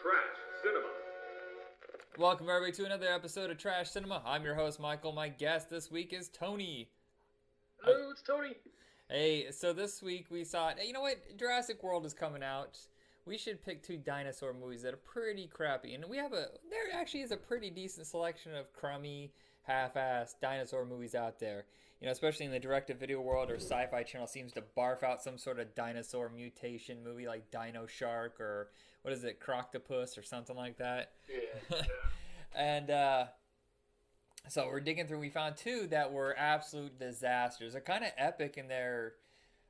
Trash Cinema. Welcome everybody to another episode of Trash Cinema. I'm your host Michael. My guest this week is Tony. Hello, it's Tony. Hey, so this week we saw, you know what? Jurassic World is coming out. We should pick two dinosaur movies that are pretty crappy, and there actually is a pretty decent selection of crummy, half-assed dinosaur movies out there. You know, especially in the direct-to-video world, or Sci-Fi Channel seems to barf out some sort of dinosaur mutation movie like Dino Shark or what is it, Croctopus or something like that. Yeah. And so we're digging through. We found two that were absolute disasters. They're kind of epic in their,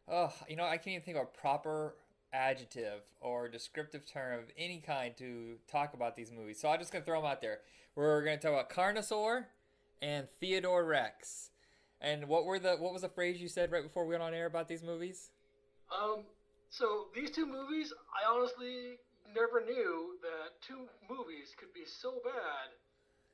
I can't even think of a proper adjective or descriptive term of any kind to talk about these movies. So I'm just gonna throw them out there. We're gonna talk about Carnosaur and Theodore Rex. And what was the phrase you said right before we went on air about these movies? So these two movies, I honestly never knew that two movies could be so bad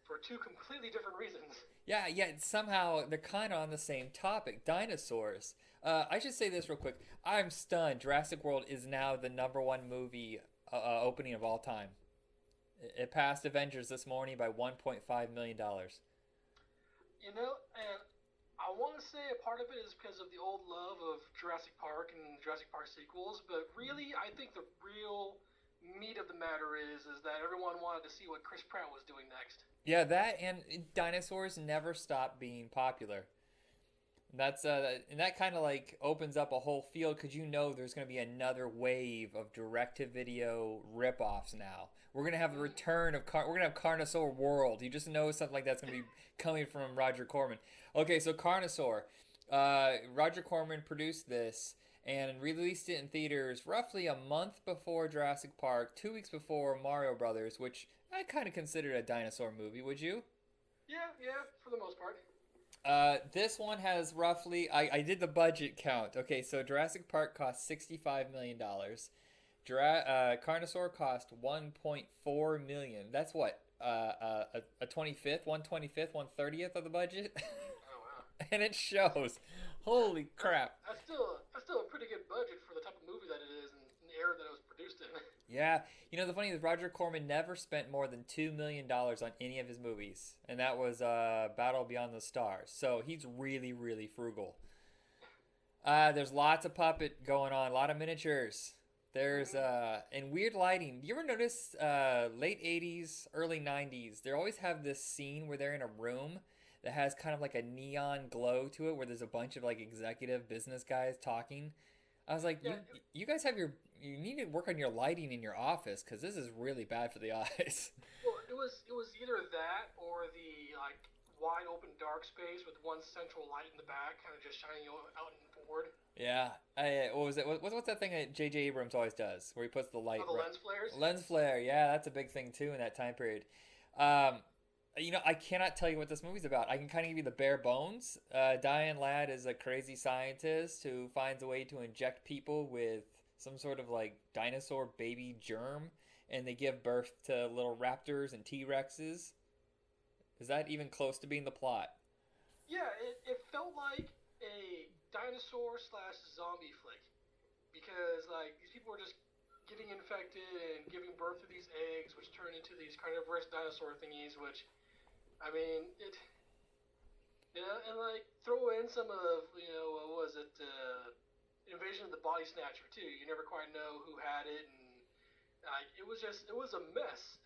for two completely different reasons. Yeah, yet somehow they're kind of on the same topic, dinosaurs. I should say this real quick. I'm stunned. Jurassic World is now the number one movie opening of all time. It passed Avengers this morning by $1.5 million. You know, and I want to say a part of it is because of the old love of Jurassic Park and Jurassic Park sequels, but really, I think the real meat of the matter is that everyone wanted to see what Chris Pratt was doing next. Yeah, that and dinosaurs never stop being popular. And that kind of like opens up a whole field because you know there's going to be another wave of direct-to-video rip-offs now. We're going to have the return of we're going to have Carnosaur World. You just know something like that's going to be coming from Roger Corman. Okay, so Carnosaur. Roger Corman produced this and released it in theaters roughly a month before Jurassic Park, 2 weeks before Mario Brothers, which I kind of considered a dinosaur movie. Would you? Yeah, for the most part. This one has roughly, I did the budget count. Okay, so Jurassic Park cost $65 million. Carnosaur cost $1.4 million. That's what? A 25th, 1/25th, 1/30th of the budget? Oh wow. And it shows. Holy crap. That's still a pretty good budget for the type of movie that it is and the era that it was produced in. Yeah, you know the funny thing is Roger Corman never spent more than $2 million on any of his movies, and that was Battle Beyond the Stars. So he's really, really frugal. There's lots of puppet going on, a lot of miniatures. There's and weird lighting. You ever notice late 80s, early 90s? They always have this scene where they're in a room that has kind of like a neon glow to it, where there's a bunch of like executive business guys talking. I was like, Yeah, you guys have you need to work on your lighting in your office because this is really bad for the eyes. well, it was either that or the like wide open dark space with one central light in the back, kind of just shining out and forward. Yeah, what was it? What's that thing that J.J. Abrams always does, where he puts the light? Oh, the lens flares. Lens flare, yeah, that's a big thing too in that time period. You know, I cannot tell you what this movie's about. I can kind of give you the bare bones. Diane Ladd is a crazy scientist who finds a way to inject people with some sort of like dinosaur baby germ, and they give birth to little raptors and T-Rexes. Is that even close to being the plot? Yeah, it felt like a dinosaur slash zombie flick because like these people were just getting infected and giving birth to these eggs, which turn into these carnivorous dinosaur thingies. Which, I mean, and like throw in some of what was it, Invasion of the Body Snatcher too. You never quite know who had it, and it was a mess.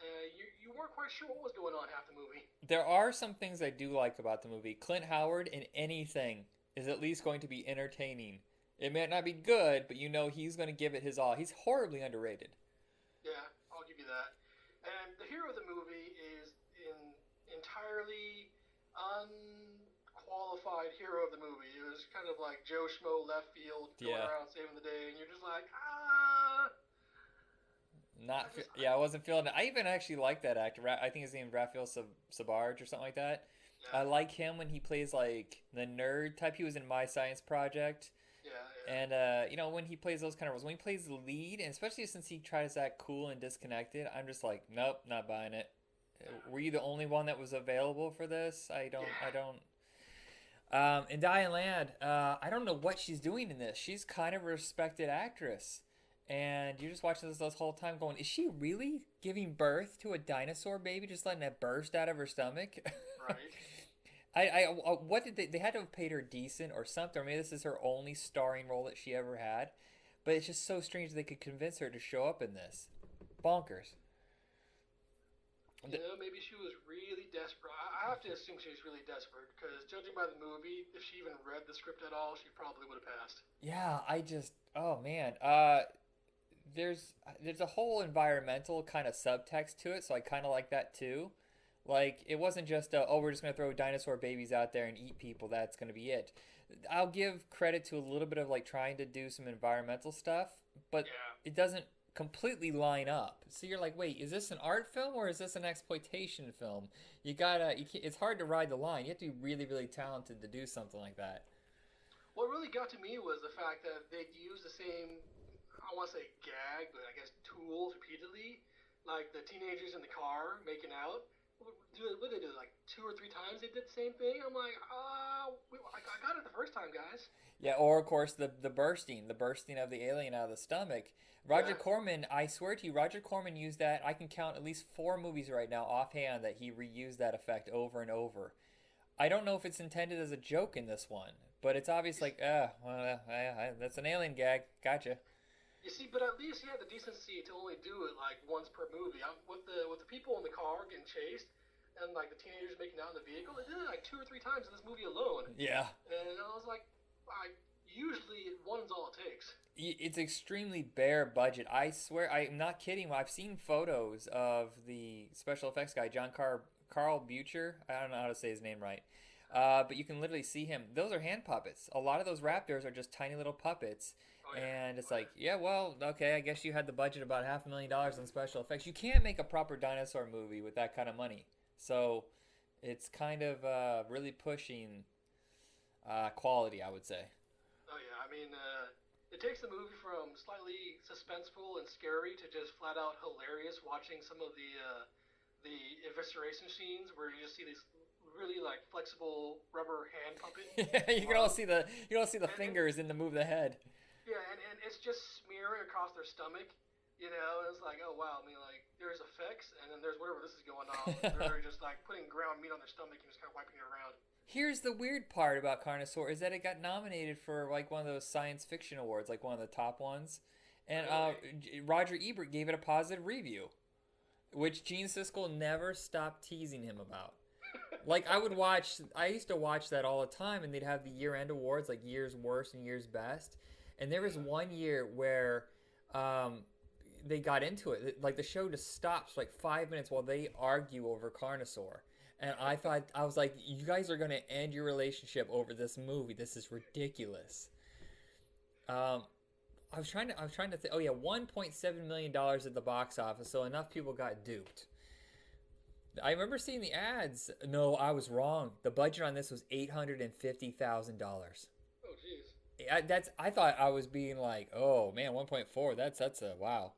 You weren't quite sure what was going on half the movie. There are some things I do like about the movie. Clint Howard in anything is at least going to be entertaining. It may not be good, but you know he's going to give it his all. He's horribly underrated. Yeah, I'll give you that. And the hero of the movie is an entirely unqualified hero of the movie. It was kind of like Joe Schmo left field going Yeah. around saving the day, and you're just like, I wasn't feeling it. I even actually like that actor. I think his name is Raphael Sabarge or something like that. yeah, I like him when he plays like the nerd type. He was in My Science Project. yeah. And, when he plays those kind of roles, when he plays the lead, and especially since he tries to act cool and disconnected, I'm just like, nope, not buying it. Were you the only one that was available for this? I don't. And Diane Ladd, I don't know what she's doing in this. She's kind of a respected actress. And you're just watching this whole time going, is she really giving birth to a dinosaur baby, just letting it burst out of her stomach? Right. What did they had to have paid her decent or something, or maybe this is her only starring role that she ever had. But it's just so strange they could convince her to show up in this. Bonkers. You know, maybe she was really desperate. I have to assume she was really desperate because, judging by the movie, if she even read the script at all, she probably would have passed. Yeah, oh man. There's a whole environmental kind of subtext to it, so I kind of like that too. Like it wasn't just oh, we're just gonna throw dinosaur babies out there and eat people. That's gonna be it. I'll give credit to a little bit of like trying to do some environmental stuff, but Yeah. it doesn't completely line up. So you're like, wait, is this an art film or is this an exploitation film? It's hard to ride the line. You have to be really, really talented to do something like that. What really got to me was the fact that they used the same, I want to say gag, but I guess tools repeatedly. Like the teenagers in the car making out. What did they do? Like two or three times they did the same thing. I'm like, I got it the first time, guys. Yeah, or of course the bursting of the alien out of the stomach. Roger Yeah. Corman, I swear to you, Roger Corman used that. I can count at least 4 movies right now offhand that he reused that effect over and over. I don't know if it's intended as a joke in this one, but it's obvious like, that's an alien gag. Gotcha. You see, but at least he had the decency to only do it like once per movie. With the people in the car getting chased, and like the teenagers making out in the vehicle, they did it like two or three times in this movie alone. Yeah. And I was like, I usually one's all it takes. It's extremely bare budget. I swear, I'm not kidding. I've seen photos of the special effects guy, Carl Bucher. I don't know how to say his name right. But you can literally see him. Those are hand puppets. A lot of those raptors are just tiny little puppets. Oh, yeah. And it's like, yeah, well, okay, I guess you had the budget about $500,000 on special effects. You can't make a proper dinosaur movie with that kind of money. So it's kind of really pushing quality, I would say. Oh yeah, I mean, it takes the movie from slightly suspenseful and scary to just flat out hilarious. Watching some of the evisceration scenes where you just see these really like flexible rubber hand puppet Yeah, you can all arms. see the fingers in the move of the head. Yeah, and it's just smearing across their stomach. You know, and it's like, oh wow. I mean, like there's effects, and then there's whatever this is going on. They're just like putting ground meat on their stomach and just kind of wiping it around. Here's the weird part about Carnosaur is that it got nominated for like one of those science fiction awards, like one of the top ones, and Roger Ebert gave it a positive review, which Gene Siskel never stopped teasing him about. Like I used to watch that all the time, and they'd have the year-end awards, like year's worst and year's best, and there was one year where they got into it, like the show just stops for like 5 minutes while they argue over Carnosaur. And I was like, you guys are gonna end your relationship over this movie. This is ridiculous. I was trying to think. Oh yeah, $1.7 million at the box office, so enough people got duped. I remember seeing the ads. No, I was wrong. The budget on this was $850,000. Oh jeez. I thought I was being like, oh man, 1.4. That's a wow.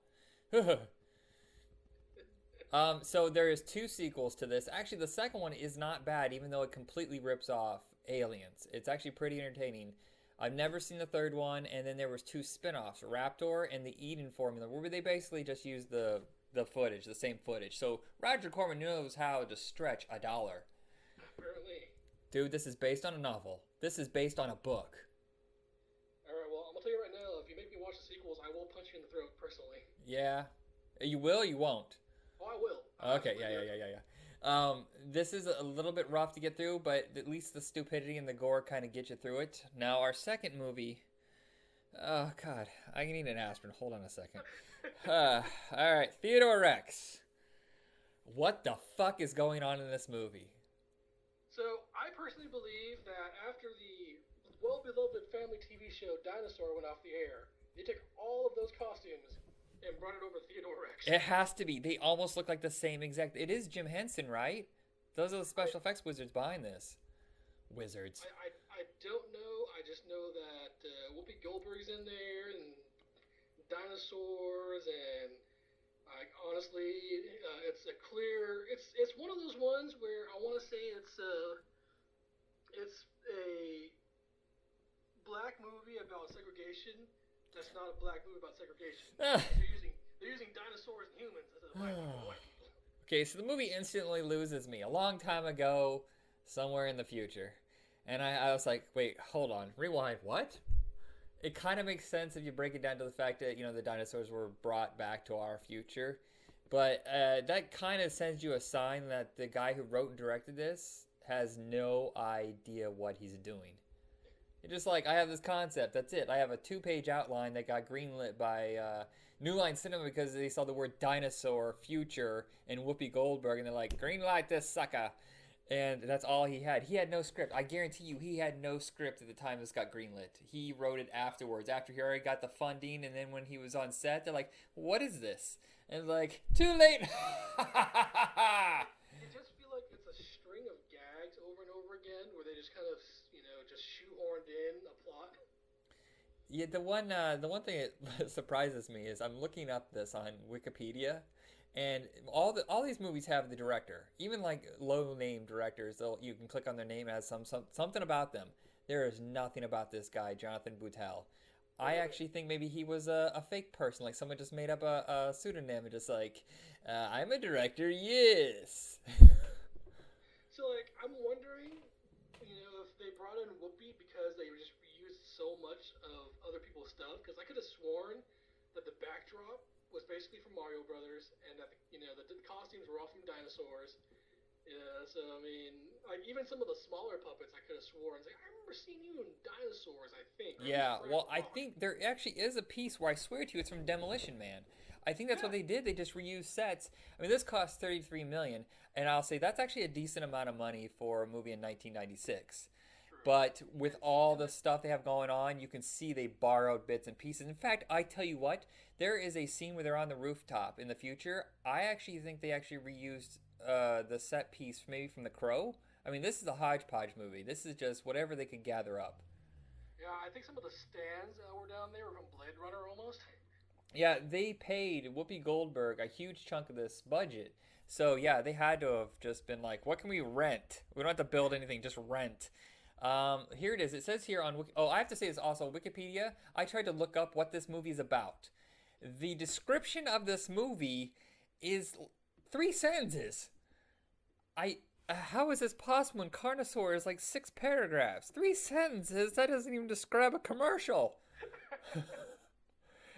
So there is 2 sequels to this. Actually, the second one is not bad, even though it completely rips off Aliens. It's actually pretty entertaining. I've never seen the third one, and then there was 2 spin-offs, Raptor and the Eden Formula, where they basically just used the footage, the same footage. So Roger Corman knows how to stretch a dollar. Apparently. Dude, this is based on a novel. This is based on a book. All right. Well, I'm gonna tell you right now. If you make me watch the sequels, I will punch you in the throat personally. Yeah. You will, you won't. Oh, I will. Okay, yeah. This is a little bit rough to get through, but at least the stupidity and the gore kind of get you through it. Now, our second movie... Oh, God. I need an aspirin. Hold on a second. All right. Theodore Rex. What the fuck is going on in this movie? So, I personally believe that after the well-beloved family TV show Dinosaur went off the air, they took all of those costumes and brought it over to Theodore Rex. It has to be. They almost look like the same exact... It is Jim Henson, right? Those are the special effects wizards behind this. Wizards. I don't know. I just know that Whoopi Goldberg's in there and dinosaurs and honestly, it's a clear. It's one of those ones where I want to say it's a black movie about segregation That's not a black movie about segregation. Ah. They're using dinosaurs and humans instead of black people and white people. Okay, so the movie instantly loses me. A long time ago, somewhere in the future. And I was like, wait, hold on. Rewind. What? It kind of makes sense if you break it down to the fact that, the dinosaurs were brought back to our future. But that kind of sends you a sign that the guy who wrote and directed this has no idea what he's doing. It's just like, I have this concept. That's it. I have a 2-page outline that got greenlit by New Line Cinema because they saw the word dinosaur, future, and Whoopi Goldberg, and they're like, greenlight this sucker. And that's all he had. He had no script. I guarantee you he had no script at the time this got greenlit. He wrote it afterwards, after he already got the funding, and then when he was on set, they're like, what is this? And like, too late! You just feel like it's a string of gags over and over again where they just kind of, just shoehorned in a plot. Yeah, the one thing that surprises me is I'm looking up this on Wikipedia, and all these movies have the director. Even like low-name directors, you can click on their name, it has something about them. There is nothing about this guy, Jonathan Boutel. I actually think maybe he was a fake person, like someone just made up a pseudonym and just like, I'm a director, yes. So like, I'm wondering, if they brought in Whoopi because they just reused so much of other people's stuff. Because I could have sworn that the backdrop was basically from Mario Brothers, and that the costumes were all from dinosaurs. Yeah, so I mean, like even some of the smaller puppets, I could have sworn. It's like, I remember seeing you in Dinosaurs. I think. Yeah, well, I think there actually is a piece where I swear to you, it's from Demolition Man. I think that's what they did. They just reused sets. I mean, this cost $33 million, and I'll say that's actually a decent amount of money for a movie in 1996. But with all the stuff they have going on, you can see they borrowed bits and pieces. In fact, I tell you what, there is a scene where they're on the rooftop in the future. I actually think they actually reused the set piece maybe from The Crow. I mean, this is a hodgepodge movie. This is just whatever they could gather up. Yeah, I think some of the stands that were down there were from Blade Runner almost. Yeah, they paid Whoopi Goldberg a huge chunk of this budget. So, yeah, they had to have just been like, what can we rent? We don't have to build anything, just rent. Here it is. It says here on I have to say this also, Wikipedia. I tried to look up what this movie is about. The description of this movie is 3 sentences. How is this possible when Carnosaur is like 6 paragraphs? 3 sentences? That doesn't even describe a commercial.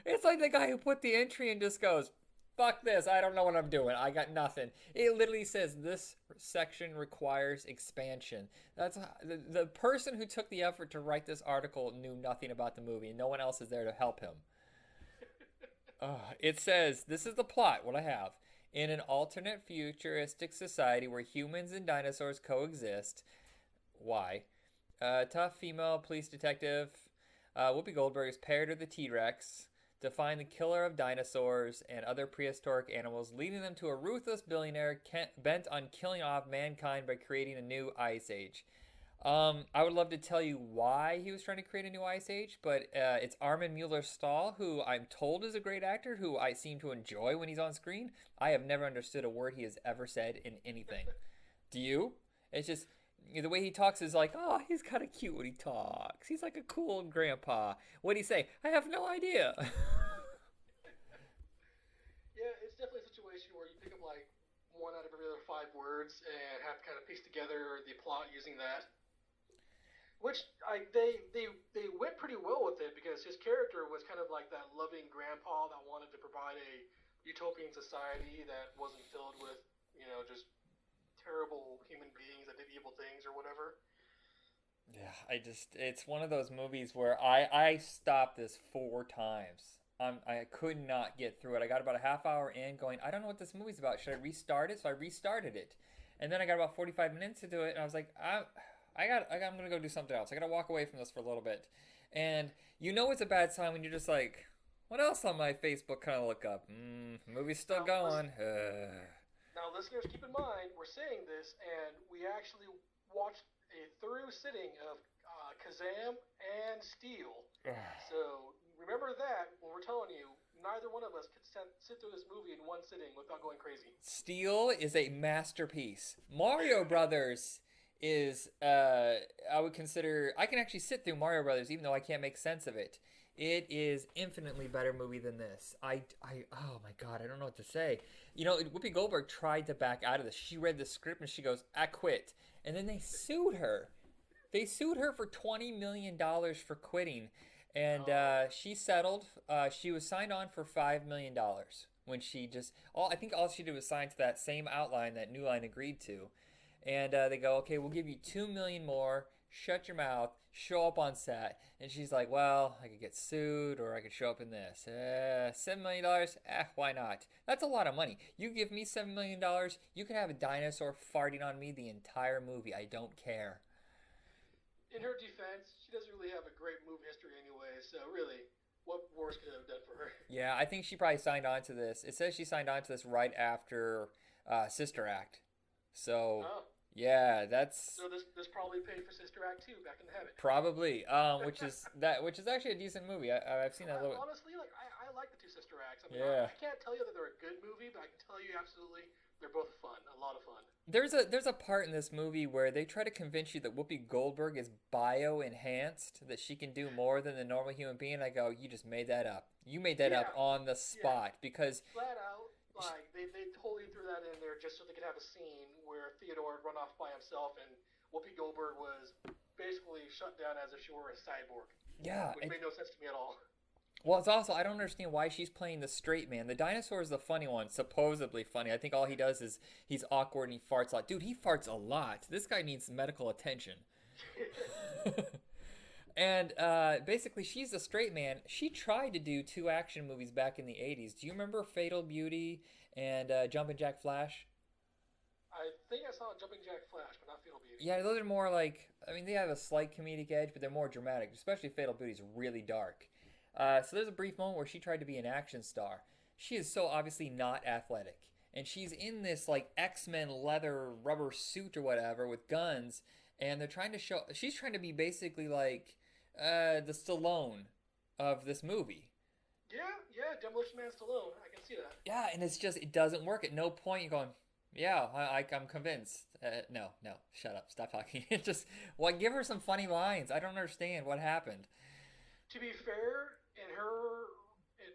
It's like the guy who put the entry and just goes, fuck this, I don't know what I'm doing. I got nothing. It literally says this section requires expansion. That's the person who took the effort to write this article knew nothing about the movie, and no one else is there to help him. It says, this is the plot, what I have. In an alternate futuristic society where humans and dinosaurs coexist. Why? Tough female police detective Whoopi Goldberg is paired with the T-Rex to find the killer of dinosaurs and other prehistoric animals, leading them to a ruthless billionaire bent on killing off mankind by creating a new ice age. I would love to tell you why he was trying to create a new ice age, but it's Armin Mueller-Stahl, who I'm told is a great actor, who I seem to enjoy when he's on screen. I have never understood a word he has ever said in anything. Do you? It's just, the way he talks is like, oh, he's kind of cute when he talks. He's like a cool grandpa. What do you say? I have no idea. Yeah, it's definitely a situation where you pick up like 1 out of every other 5 words and have to kind of piece together the plot using that. Which they went pretty well with it, because his character was kind of like that loving grandpa that wanted to provide a utopian society that wasn't filled with, just terrible human beings that did evil things or whatever. Yeah, it's one of those movies where I stopped this 4 times. I could not get through it. I got about a half hour in going, I don't know what this movie's about. Should I restart it? So I restarted it. And then I got about 45 minutes into it, and I was like, I'm going to go do something else. I got to walk away from this for a little bit. And it's a bad sign when you're just like, what else on my Facebook can I look up? Movie's still going. Now, listeners, keep in mind, we're saying this, and we actually watched a through sitting of Kazam and Steel. So remember that when we're telling you, neither one of us could sit through this movie in one sitting without going crazy. Steel is a masterpiece. Mario Brothers is, I would consider, I can actually sit through Mario Brothers even though I can't make sense of it. It is infinitely better movie than this. Oh my god, I don't know what to say. Whoopi Goldberg tried to back out of this. She read the script and she goes, "I quit," and then they sued her. They sued her for $20 million for quitting, and she settled. She was signed on for $5 million when she just all. I think all she did was sign to that same outline that New Line agreed to, and they go, "Okay, we'll give you 2 million more. Shut your mouth. Show up on set." And she's like, "Well, I could get sued, or I could show up in this. $7 million. Why not? That's a lot of money. You give me $7 million, you can have a dinosaur farting on me the entire movie. I don't care." In her defense, she doesn't really have a great movie history anyway, so really, what worse could it have done for her? Yeah, I think she probably signed on to this. It says she signed on to this right after Sister Act. So, Oh, yeah, that's so this probably paid for Sister Act 2, Back in the Habit. probably which is actually a decent movie. I've seen that a little. Honestly, like I like the two Sister Acts. I mean, Yeah. I can't tell you that they're a good movie, but I can tell you absolutely they're both fun, a lot of fun. There's a part in this movie where they try to convince you that Whoopi Goldberg is bio enhanced, that she can do more than the normal human being. I go, you just made that up. You made that up Yeah, on the spot because flat out, like they totally threw that in there just so they could have a scene where Theodore would run off by himself and Whoopi Goldberg was basically shut down as if she were a cyborg, yeah, which made no sense to me at all. well, it's also I don't understand why she's playing the straight man. The dinosaur is the funny one, supposedly funny. I think all he does is he's awkward and he farts a lot. Dude, he farts a lot. This guy needs medical attention. And basically, she's the straight man. She tried to do two action movies back in the 80s. Do you remember Fatal Beauty and Jumpin' Jack Flash? I think I saw Jumping Jack Flash, but not Fatal Beauty. Yeah, those are more like, I mean, they have a slight comedic edge, but they're more dramatic. Especially Fatal Beauty is really dark. So there's a brief moment where she tried to be an action star. She is so obviously not athletic. And she's in this like X-Men leather rubber suit or whatever with guns. And they're trying to show, she's trying to be basically like the Stallone of this movie. Yeah, Demolition Man Stallone. I can see that. Yeah, and it's just, it doesn't work. At no point you're going, yeah, I'm convinced. No, shut up. Stop talking. Just, well, give her some funny lines. I don't understand what happened. To be fair, in her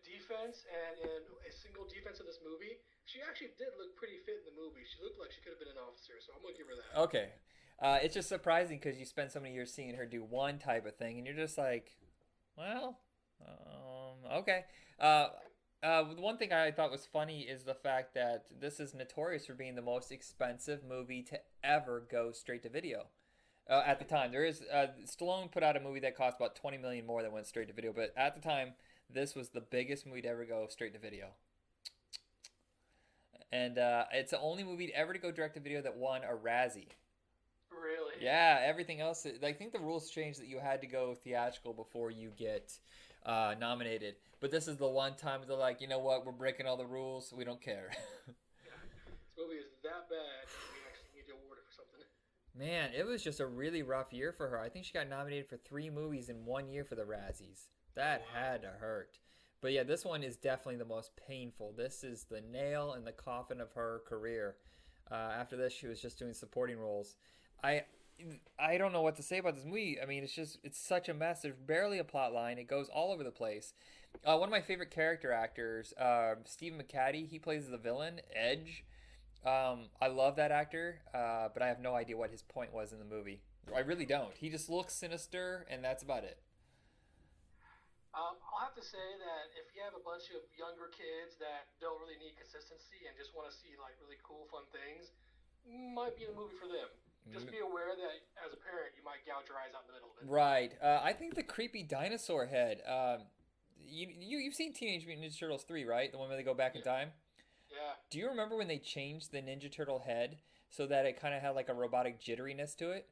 defense and in a single defense of this movie, she actually did look pretty fit in the movie. She looked like she could have been an officer, so I'm gonna give her that. Okay. It's just surprising because you spend so many years seeing her do one type of thing, and you're just like, well, okay. The one thing I thought was funny is the fact that this is notorious for being the most expensive movie to ever go straight to video. At the time, Stallone put out a movie that cost about $20 million more than went straight to video, but at the time, this was the biggest movie to ever go straight to video. And it's the only movie ever to go direct to video that won a Razzie. Really? Yeah, everything else. I think the rules changed that you had to go theatrical before you get nominated. But this is the one time they're like, you know what? We're breaking all the rules. We don't care. This movie is that bad. We actually need to award it for something. Man, it was just a really rough year for her. I think she got nominated for 3 movies in 1 year for the Razzies. That had to hurt. But yeah, this one is definitely the most painful. This is the nail in the coffin of her career. After this, she was just doing supporting roles. I don't know what to say about this movie. I mean, it's such a mess. There's barely a plot line. It goes all over the place. One of my favorite character actors, Stephen McCaddy, he plays the villain, Edge. I love that actor, but I have no idea what his point was in the movie. I really don't. He just looks sinister, and that's about it. I'll have to say that if you have a bunch of younger kids that don't really need consistency and just want to see like really cool, fun things, might be a movie for them. Just be aware that as a parent, you might gouge your eyes out in the middle of it. Right. I think the creepy dinosaur head. You've seen Teenage Mutant Ninja Turtles 3, right? The one where they go back in time. Yeah. Do you remember when they changed the Ninja Turtle head so that it kind of had like a robotic jitteriness to it?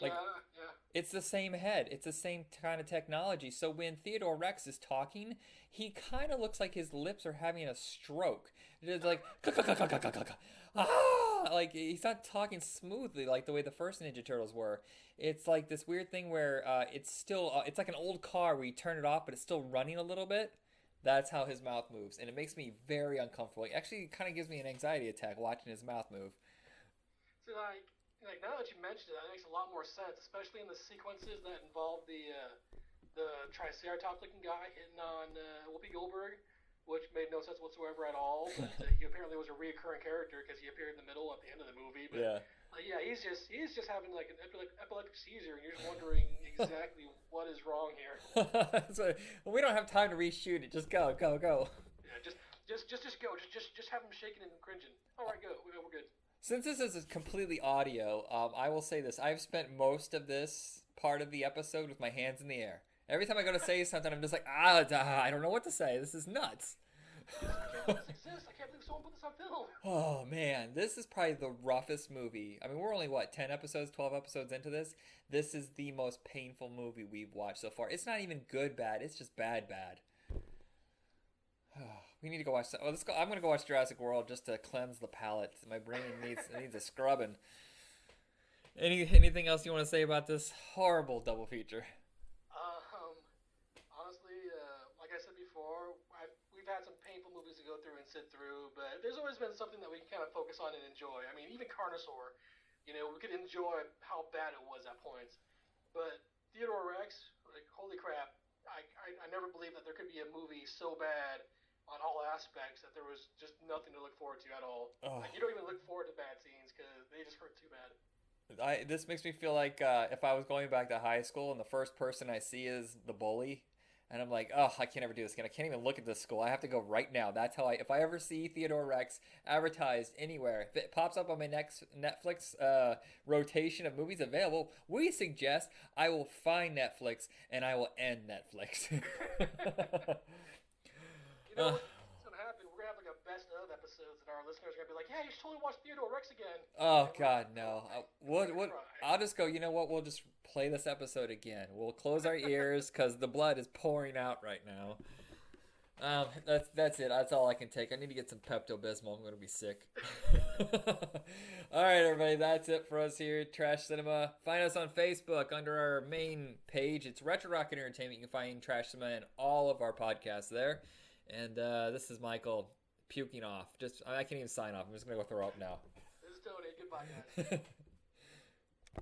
Like, Yeah. it's the same head. It's the same kind of technology. So when Theodore Rex is talking, he kind of looks like his lips are having a stroke. It's like, like he's not talking smoothly like the way the first Ninja Turtles were. It's like this weird thing where it's like an old car where you turn it off, but it's still running a little bit. That's how his mouth moves, and it makes me very uncomfortable. It actually kind of gives me an anxiety attack watching his mouth move. So like now that you mentioned it, that makes a lot more sense, especially in the sequences that involve the the Triceratops-looking guy hitting on Whoopi Goldberg, which made no sense whatsoever at all. But he apparently was a reoccurring character because he appeared in the middle at the end of the movie. But Yeah. yeah, he's just having like an epileptic seizure, and you're just wondering exactly what is wrong here. So, well, we don't have time to reshoot it. Just go, go, go. Yeah, just go. Just have him shaking and cringing. All right, go. We're good. Since this is completely audio, I will say this. I've spent most of this part of the episode with my hands in the air. Every time I go to say something, I'm just like, I don't know what to say. This is nuts. I can't believe this exists. I can't believe someone put this on film. Oh, man. This is probably the roughest movie. I mean, we're only, 10 episodes, 12 episodes into this? This is the most painful movie we've watched so far. It's not even good bad. It's just bad. We need to go watch that. Oh, let's go. I'm going to go watch Jurassic World just to cleanse the palate. My brain needs a scrubbing. Anything else you want to say about this horrible double feature? Honestly, like I said before, we've had some painful movies to go through and sit through, but there's always been something that we can kind of focus on and enjoy. I mean, even Carnosaur, we could enjoy how bad it was at points. But Theodore Rex, like, holy crap, I never believed that there could be a movie so bad on all aspects that there was just nothing to look forward to at all. Oh. Like, you don't even look forward to bad scenes because they just hurt too bad. This makes me feel like if I was going back to high school and the first person I see is the bully, and I'm like, oh, I can't ever do this again. I can't even look at this school. I have to go right now. That's how if I ever see Theodore Rex advertised anywhere, if it pops up on my next Netflix rotation of movies available, we suggest I will find Netflix and I will end Netflix. You know what's going to happen? We're going to have like a best of episodes, and our listeners are going to be like, yeah, you should totally watch Theodore Rex again. Oh, God, no. I'll just go, you know what? We'll just play this episode again. We'll close our ears because the blood is pouring out right now. That's it. That's all I can take. I need to get some Pepto-Bismol. I'm going to be sick. All right, everybody. That's it for us here at Trash Cinema. Find us on Facebook under our main page. It's Retro Rock Entertainment. You can find Trash Cinema and all of our podcasts there. And this is Michael puking off. I can't even sign off. I'm just going to go throw up now. This is Tony. Goodbye, guys.